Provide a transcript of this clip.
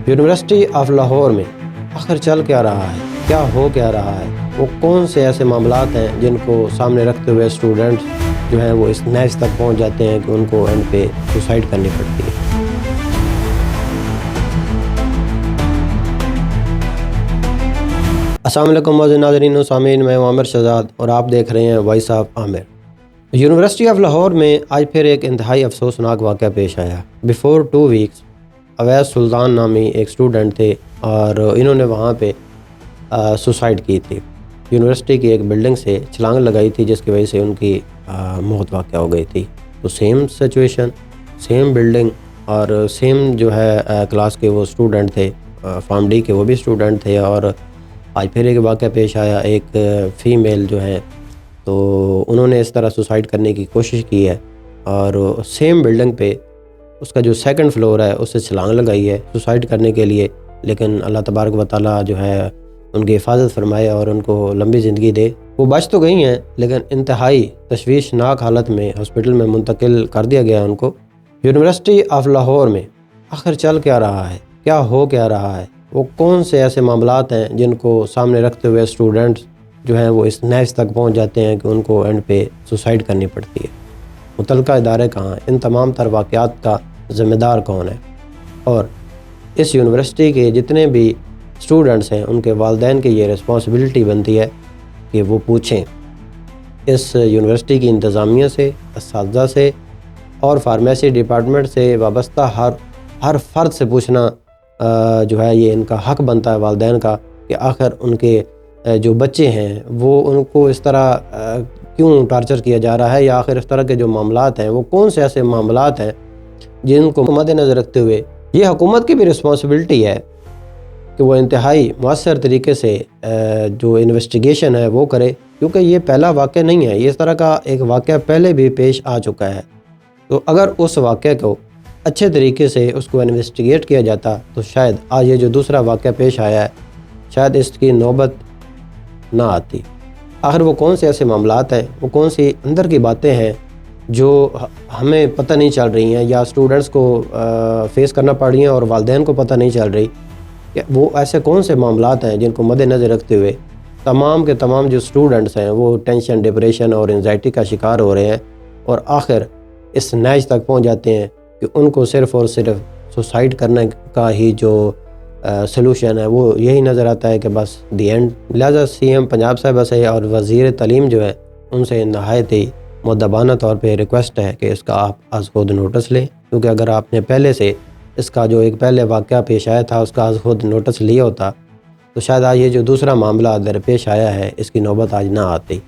University of Lahore میں آخر چل کیا رہا ہے، کیا ہو کیا رہا ہے، وہ کون سے ایسے معاملات ہیں جن کو سامنے رکھتے ہوئے اسٹوڈنٹس جو ہیں وہ اس نیچ تک پہنچ جاتے ہیں کہ ان کو اینڈ پہ سوسائڈ کرنی پڑتی ہے۔ السلام علیکم معزز ناظرین و سامعین، میں عامر شہزاد اور آپ دیکھ رہے ہیں voice of Aamir. University of Lahore میں آج پھر ایک انتہائی افسوسناک واقعہ پیش آیا۔ بیفور 2 ویکس اویس سلطان نامی ایک اسٹوڈنٹ تھے اور انہوں نے وہاں پہ سوسائڈ کی تھی۔ یونیورسٹی کی ایک بلڈنگ سے چھلانگ لگائی تھی جس کی وجہ سے ان کی موت واقع ہو گئی تھی۔ تو سیم سچویشن، سیم بلڈنگ اور سیم جو ہے کلاس کے وہ اسٹوڈنٹ تھے، فارم ڈی کے وہ بھی اسٹوڈنٹ تھے، اور آج پھر ایک واقعہ پیش آیا۔ ایک فیمیل جو ہے تو انہوں نے اس طرح سوسائڈ کرنے کی کوشش کی ہے اور سیم بلڈنگ پہ اس کا جو 2nd فلور ہے اس سے چھلانگ لگائی ہے سوسائڈ کرنے کے لیے، لیکن اللہ تبارک و تعالیٰ جو ہے ان کی حفاظت فرمائے اور ان کو لمبی زندگی دے۔ وہ بچ تو گئی ہیں لیکن انتہائی تشویشناک حالت میں ہاسپٹل میں منتقل کر دیا گیا ان کو۔ یونیورسٹی آف لاہور میں آخر چل کیا رہا ہے، کیا ہو کیا رہا ہے، وہ کون سے ایسے معاملات ہیں جن کو سامنے رکھتے ہوئے اسٹوڈنٹس جو ہیں وہ اس نیچ تک پہنچ جاتے ہیں کہ ان کو اینڈ پہ سوسائڈ کرنی پڑتی ہے۔ متعلقہ ادارے کہاں ہیں، ان تمام تر واقعات کا ذمہ دار کون ہے، اور اس یونیورسٹی کے جتنے بھی اسٹوڈنٹس ہیں ان کے والدین کی یہ رسپانسبلٹی بنتی ہے کہ وہ پوچھیں اس یونیورسٹی کی انتظامیہ سے، اساتذہ سے اور فارمیسی ڈپارٹمنٹ سے وابستہ ہر فرد سے پوچھنا جو ہے یہ ان کا حق بنتا ہے والدین کا کہ آخر ان کے جو بچے ہیں وہ ان کو اس طرح کیوں ٹارچر کیا جا رہا ہے، یا آخر اس طرح کے جو معاملات ہیں وہ کون سے ایسے معاملات ہیں جن کو مد نظر رکھتے ہوئے یہ حکومت کی بھی رسپانسبلٹی ہے کہ وہ انتہائی مؤثر طریقے سے جو انویسٹیگیشن ہے وہ کرے، کیونکہ یہ پہلا واقعہ نہیں ہے، یہ اس طرح کا ایک واقعہ پہلے بھی پیش آ چکا ہے۔ تو اگر اس واقعہ کو اچھے طریقے سے اس کو انویسٹیگیٹ کیا جاتا تو شاید آج یہ جو دوسرا واقعہ پیش آیا ہے شاید اس کی نوبت نہ آتی۔ آخر وہ کون سے ایسے معاملات ہیں، وہ کون سی اندر کی باتیں ہیں جو ہمیں پتہ نہیں چل رہی ہیں یا اسٹوڈنٹس کو فیس کرنا پڑ رہی ہیں اور والدین کو پتہ نہیں چل رہی، کہ وہ ایسے کون سے معاملات ہیں جن کو مد نظر رکھتے ہوئے تمام کے تمام جو اسٹوڈنٹس ہیں وہ ٹینشن، ڈپریشن اور انزائٹی کا شکار ہو رہے ہیں اور آخر اس نیچ تک پہنچ جاتے ہیں کہ ان کو صرف اور صرف سوسائڈ کرنے کا ہی جو سلوشن ہے وہ یہی نظر آتا ہے کہ بس دی اینڈ۔ لہٰذا CM پنجاب صاحبہ سے اور وزیر تعلیم جو ہے ان سے نہایت ہی مؤدبانہ طور پہ ریکویسٹ ہے کہ اس کا آپ از خود نوٹس لیں، کیونکہ اگر آپ نے پہلے سے اس کا جو ایک پہلے واقعہ پیش آیا تھا اس کا از خود نوٹس لیا ہوتا تو شاید آج یہ جو دوسرا معاملہ درپیش آیا ہے اس کی نوبت آج نہ آتی۔